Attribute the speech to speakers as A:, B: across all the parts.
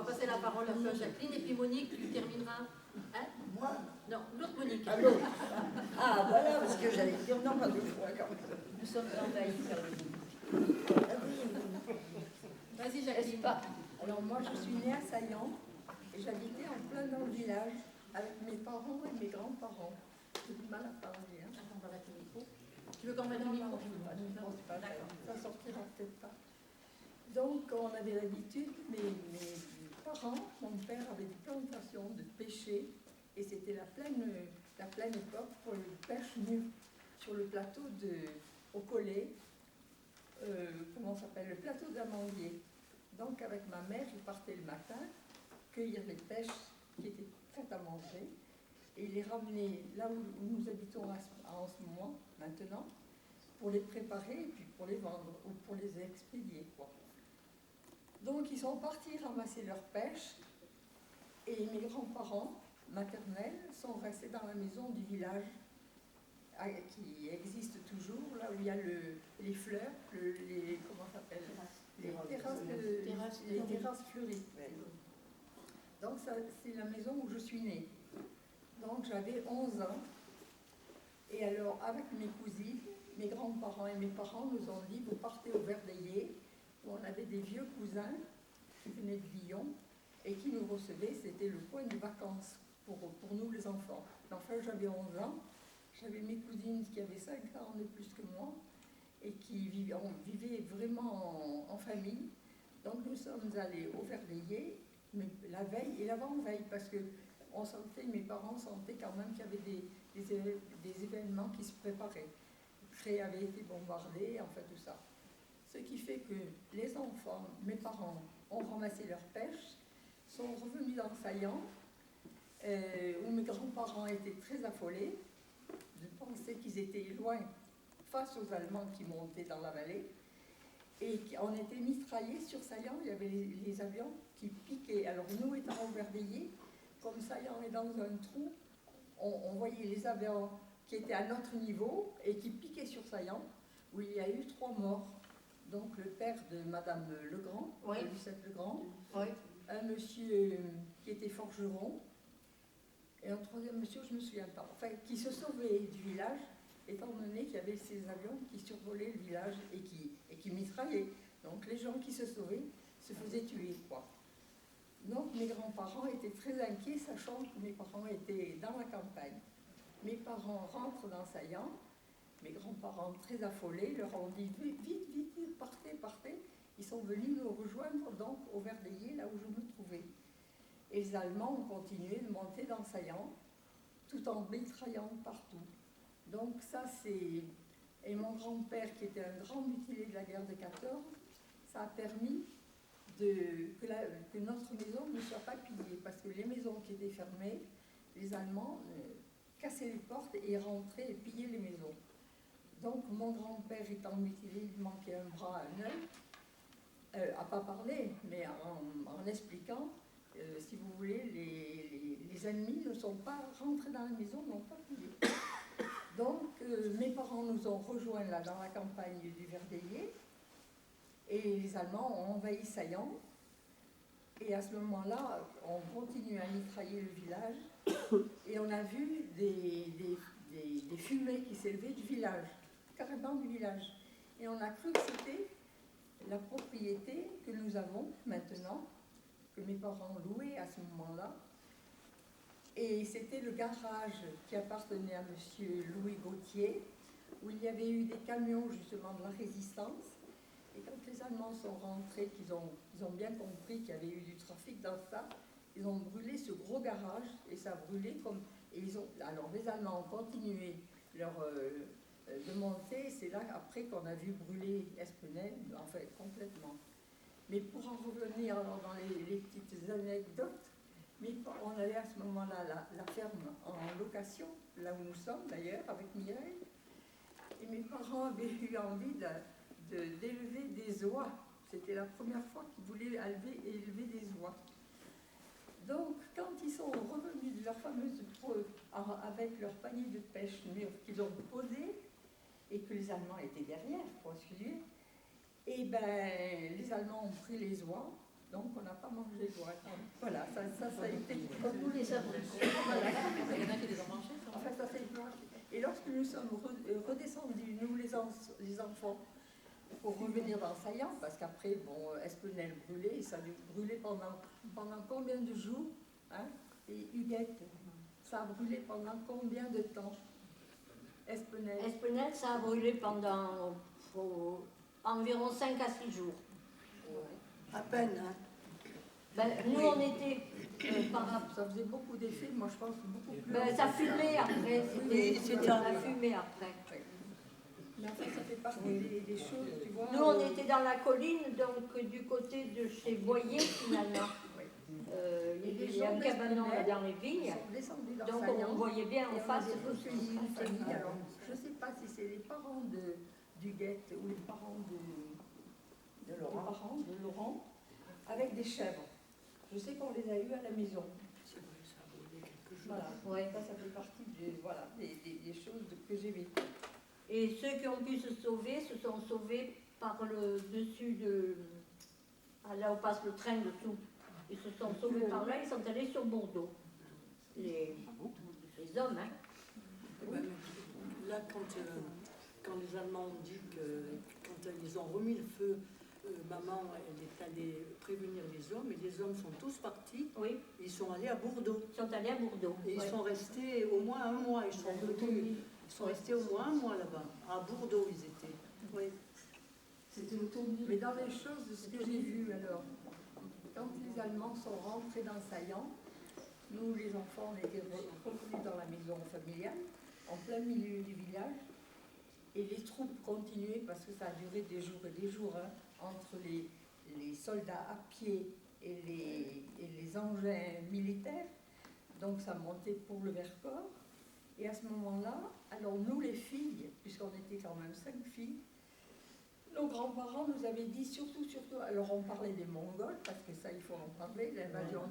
A: passer la parole un peu à Jacqueline, et puis Monique, tu termineras. Hein?
B: Moi?
A: Non, l'autre Monique.
B: Ah, l'autre. Ah, voilà, parce que j'allais dire non, pas deux fois quand même.
C: Nous sommes envahis par le
B: Ah oui,
A: Vas-y,
C: N'est-ce
A: Jacqueline.
C: pas?
D: Alors moi je suis née à Saillant et j'habitais en plein dans le village avec mes parents et mes grands-parents. J'ai du mal à parler. Hein.
A: Attends, on va mettre le micro. Tu veux qu'on mette le
D: Non,
A: micro?
D: je ne pense pas,
A: D'accord.
D: ça sortira peut-être pas. Donc on avait l'habitude, mes parents, mon père avait des plantations de pêcher et c'était la pleine époque pour le pêche nu sur le plateau au Collet, comment ça s'appelle, le plateau d'Amandier. Donc avec ma mère, je partais le matin cueillir les pêches qui étaient prêtes à manger et les ramener là où nous habitons en ce moment, maintenant, pour les préparer et puis pour les vendre ou pour les expédier, quoi. Donc ils sont partis ramasser leurs pêches et mes grands-parents maternels sont restés dans la maison du village qui existe toujours, là où il y a les fleurs, comment ça s'appelle, les terrasses fleuries. Donc c'est la maison où je suis née. Donc j'avais 11 ans. Et alors avec mes cousines, mes grands-parents et mes parents nous ont dit, vous partez au Verdeillé, où on avait des vieux cousins qui venaient de Lyon et qui nous recevaient, c'était le point de vacances pour nous les enfants. Enfin j'avais 11 ans, j'avais mes cousines qui avaient 5 ans de plus que moi et qui vivaient vraiment en famille. Donc nous sommes allés au Verdeillé, mais la veille et l'avant-veille, parce que mes parents sentaient quand même qu'il y avait des événements qui se préparaient. Cré avait été bombardé, en fait tout ça. Ce qui fait que les enfants, mes parents, ont ramassé leur pêche, sont revenus dans Saillant, où mes grands-parents étaient très affolés de penser qu'ils étaient loin face aux Allemands qui montaient dans la vallée. Et on était mitraillés sur Saillant, il y avait les avions qui piquaient. Alors nous étant au Verdeillé, comme Saillant est dans un trou, on voyait les avions qui étaient à notre niveau et qui piquaient sur Saillant, où il y a eu 3 morts. Donc le père de Madame Legrand,
A: Oui.
D: Lucette Legrand,
A: Oui.
D: un monsieur qui était forgeron, et un troisième monsieur, je ne me souviens pas, enfin, qui se sauvait du village, étant donné qu'il y avait ces avions qui survolaient le village et qui mitraillaient. Donc les gens qui se sauvaient se faisaient tuer, quoi. Donc mes grands-parents étaient très inquiets, sachant que mes parents étaient dans la campagne. Mes parents rentrent dans Saillant, mes grands-parents très affolés leur ont dit vite, vite, vite, partez, partez. Ils sont venus nous rejoindre donc au Verdeillé, là où je me trouvais. Et les Allemands ont continué de monter dans Saillant, tout en mitraillant partout. Donc ça c'est... Et mon grand-père, qui était un grand mutilé de la guerre de 14, ça a permis que notre maison ne soit pas pillée, parce que les maisons qui étaient fermées, les Allemands cassaient les portes et rentraient et pillaient les maisons. Donc mon grand-père étant mutilé, il manquait un bras, un œil, à pas parler, mais en expliquant, si vous voulez, les ennemis ne sont pas rentrés dans la maison, n'ont pas pillé. Donc mes parents nous ont rejoints là dans la campagne du Verdeillé, et les Allemands ont envahi Saillant. Et à ce moment-là, on continue à mitrailler le village et on a vu des fumées qui s'élevaient du village, carrément du village. Et on a cru que c'était la propriété que nous avons maintenant, que mes parents louaient à ce moment-là. Et c'était le garage qui appartenait à M. Louis Gauthier, où il y avait eu des camions justement de la Résistance. Et quand les Allemands sont rentrés, qu'ils ont bien compris qu'il y avait eu du trafic dans ça, ils ont brûlé ce gros garage et ça a brûlé comme... alors les Allemands ont continué de monter, c'est là après qu'on a vu brûler Espenel, en fait complètement. Mais pour en revenir alors dans les petites anecdotes, on avait à ce moment-là la ferme en location, là où nous sommes d'ailleurs, avec Mireille, et mes parents avaient eu envie d'élever des oies. C'était la première fois qu'ils voulaient élever des oies. Donc, quand ils sont revenus de leur fameuse avec leur panier de pêche mûr qu'ils ont posé, et que les Allemands étaient derrière pour suivre, et ben les Allemands ont pris les oies, donc on n'a pas mangé loin. Voilà, ça a été
A: Comme tous les abris.
D: Voilà.
A: Il y en a qui les ont mangés.
D: En fait, ça s'est planté. Et lorsque nous sommes redescendus, nous les enfants, pour revenir dans Saillant, parce qu'après, bon, Espenel brûlait, et ça a dû brûler pendant combien de jours, hein? Et Huguette, ça a brûlé pendant combien de temps? Espenel.
C: Espenel, ça a brûlé pendant environ 5 à 6 jours.
B: À peine, hein.
C: Ben, nous, on était par rapport.
D: Ça faisait beaucoup d'effets, moi je pense beaucoup plus.
C: Ben, ça fumait après, c'était
B: ça.
C: la fumée après.
D: Mais en fait, ça fait partie des choses, tu vois.
C: Nous, on était dans la colline, donc du côté de chez Boyer, finalement. Il y a un cabanon là dans les vignes, donc on voyait bien en face tout ce qui se
D: famille. Alors, je ne sais pas si c'est les parents d'Huguette ou les parents de Laurent, avec des chèvres. Je sais qu'on les a eus à la maison. Voilà,
C: Ouais.
D: ça fait partie des choses que j'ai vécues.
C: Et ceux qui ont pu se sauver se sont sauvés par le dessus de... Là où passe le train dessous. Ils se sont sauvés par là, ils sont allés sur Bordeaux. Les hommes, hein.
E: Là, quand les Allemands ont dit que quand ils ont remis le feu, maman, elle est allée prévenir les hommes, et les hommes sont tous partis.
C: Oui,
E: Ils sont allés à Bordeaux.
C: ils sont allés à Bordeaux.
E: Et ils
C: Ouais.
E: sont restés au moins un mois. Ils sont restés au moins un mois là-bas. À Bordeaux, ils étaient. Oui.
D: C'était autonomie. Mais dans les choses, ce que j'ai vu alors, quand les Allemands sont rentrés dans Saillant, nous les enfants, on était revenus dans la maison familiale, en plein milieu du village, et les troupes continuaient, parce que ça a duré des jours et des jours, hein, entre les soldats à pied et les engins militaires, donc ça montait pour le Vercors. Et à ce moment-là, alors nous les filles, puisqu'on était quand même 5 filles, nos grands-parents nous avaient dit surtout, alors on parlait des Mongols, parce que ça il faut en parler, l'invasion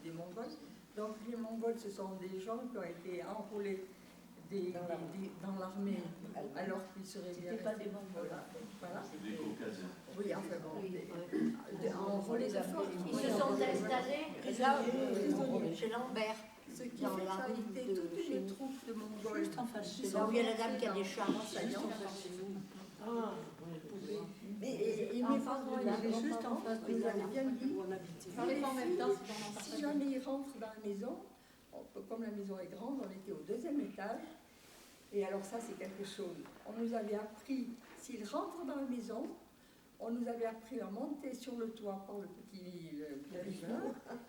D: des Mongols. Donc les Mongols, ce sont des gens qui ont été enrôlés dans l'armée, alors qu'ils seraient bien
C: C'était pas
D: restés.
C: des Mongols.
D: Voilà.
F: Des Caucasiens.
D: Oui, enfin bon, enrôlés de force.
C: Ils se sont installés là, chez Lambert.
D: Ce qui
C: dans
D: fait
C: la
D: ça
C: rue
D: éviter
C: de
D: toutes
C: chez
D: les
C: nous.
D: troupes de Mongols.
E: Juste en face
C: C'est là où il y a la dame qui a des chats.
D: Mais mes parents,
E: Juste en face
D: ils avaient bien dit,
E: où on habitait.
A: Parlez pas en même temps, c'est pendant
D: si jamais ils rentrent dans la maison, comme la maison est grande, on était au 2e étage, et alors ça c'est quelque chose. On nous avait appris, s'ils rentrent dans la maison, on nous avait appris à monter sur le toit par le petit viveur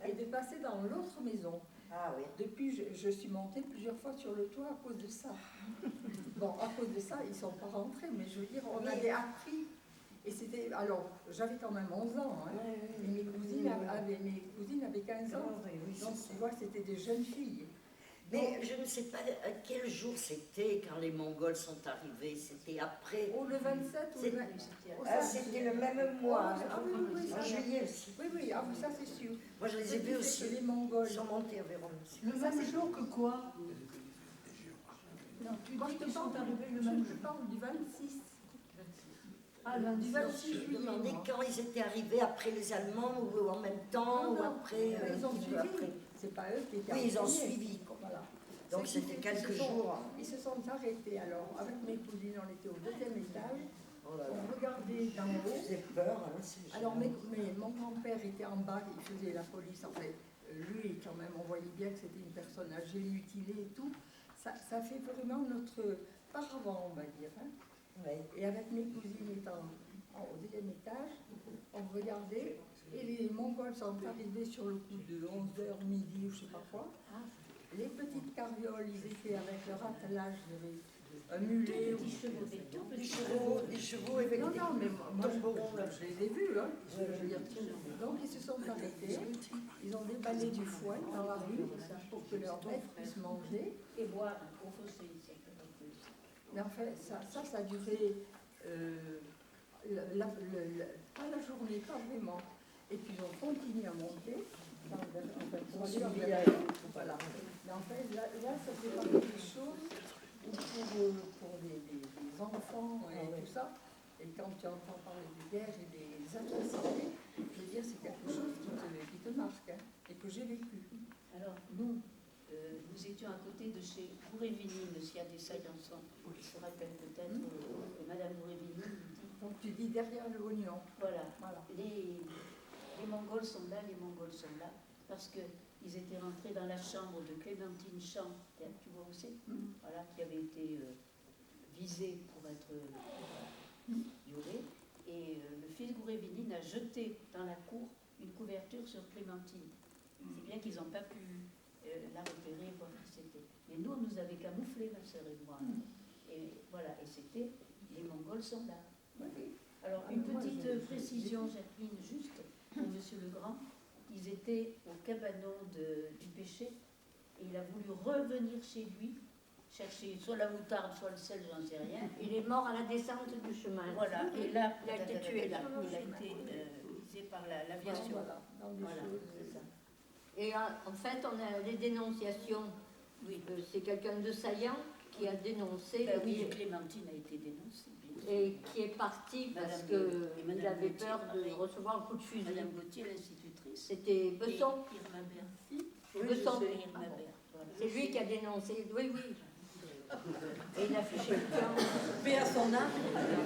D: et de passer dans l'autre maison.
B: Ah oui.
D: Depuis, je suis montée plusieurs fois sur le toit à cause de ça. Bon, à cause de ça, ils ne sont pas rentrés, mais je veux dire, on avait appris. Et c'était. Alors, j'avais quand même 11 ans, hein, et mes cousines avaient 15 ans. Donc, tu vois, c'était des jeunes filles.
B: Mais je ne sais pas à quel jour c'était quand les Mongols sont arrivés. C'était après.
D: Ou le 27 ou le 20.
B: Ah, c'était le même mois.
D: Ah oui, oui,
B: En
D: ça,
B: juillet aussi.
D: oui, ah, oui, ça c'est sûr.
B: Moi, je les ai vus aussi.
D: Les Mongols.
B: Ils sont montés à Vérone aussi.
E: Le même jour que quoi?
D: Non, moi, je te parle je parle du 26.
C: Ah,
D: Du 26
B: Je me
D: juillet.
B: demandais
D: moi.
B: quand ils étaient arrivés, après les Allemands, ou en même temps,
D: Non,
B: ou
D: non,
B: après.
D: ils ont
B: un peu
D: suivi.
B: après.
D: C'est pas eux qui étaient
B: Oui, ils ont
D: premiers.
B: suivi. Quoi.
D: Voilà.
B: Donc
D: Ce qui
B: c'était
D: fait qu'ils
B: quelques
D: se sont-
B: jours.
D: Ils se sont arrêtés. Alors, avec mes cousines, on était au 2e étage.
B: Oh là là.
D: On regardait d'en
B: Ça
D: haut.
B: faisait peur. Hein, c'est
D: Alors,
B: génial.
D: mon grand-père était en bas, il faisait la police. En fait, lui, quand même, on voyait bien que c'était une personne âgée, mutilée et tout. Ça fait vraiment notre paravent, on va dire. Hein.
B: Ouais.
D: Et avec mes cousines étant au 2e étage, on regardait. Et les Mongols sont arrivés sur le coup de 11h, midi ou je sais pas quoi. Les petites carrioles, ils étaient avec leur attelage, il y avait un mulet.
B: Des chevaux avec
D: Non,
B: des
D: non, mais moi
B: tombereaux, là.
D: je les ai vus. Hein. Je veux dire, donc ils se sont arrêtés, ils ont déballé du foin dans la rue pour que leurs bêtes puissent manger.
C: Et boire au fossé ici.
D: Mais en fait, ça a duré pas la journée, pas vraiment. Et puis ils ont continué à monter. Voilà. Mais en fait, là ça fait partie des choses où pour des enfants et tout ça, et quand tu entends parler de guerre et des atrocités, je veux dire, c'est quelque chose qui j'ai vécu.
F: Alors, nous, nous étions à côté de chez Gourévini, s'il y a des Saillançons, qui se rappellent peut-être que Madame Gourévini nous dit,
D: Donc tu dis derrière le oignon.
F: voilà,
D: Voilà.
F: les Mongols sont là, les Mongols sont là, parce qu'ils étaient rentrés dans la chambre de Clémentine Champ, tu vois où c'est, voilà, qui avait été visée pour être violée, et le fils Gourévini a jeté dans la cour une couverture sur Clémentine. C'est bien qu'ils n'ont pas pu la repérer, voir qui c'était. Mais nous, on nous avait camouflé, ma sœur et moi. Et voilà, et c'était, les Mongols sont là. Alors, une petite précision, Jacqueline, juste, pour Monsieur Legrand. Ils étaient au cabanon du péché, et il a voulu revenir chez lui, chercher soit la moutarde, soit le sel, j'en sais rien.
C: Il est mort à la descente du chemin.
F: Voilà, et là,
C: Il a été tué là.
F: il a été visé par l'aviation.
D: Voilà, dans des
F: Voilà,
D: choses.
F: c'est ça.
C: Et en fait, on a les dénonciations.
F: Oui.
C: C'est quelqu'un de saillant qui a dénoncé
F: Ben oui, Clémentine a été dénoncée, bien sûr.
C: et qui est parti parce
F: Madame
C: qu'il
F: Madame
C: avait
F: Gauthier,
C: peur de
F: pareil.
C: recevoir un coup de fusil.
F: Madame Gauthier, l'institutrice.
C: C'était Besson.
F: Et Irma Bert.
C: Besson.
F: Irma
C: Ah bon.
F: Bert, voilà.
C: C'est lui qui a dénoncé. Oui, oui. Et il a fiché le camp.
E: Paix à son âme.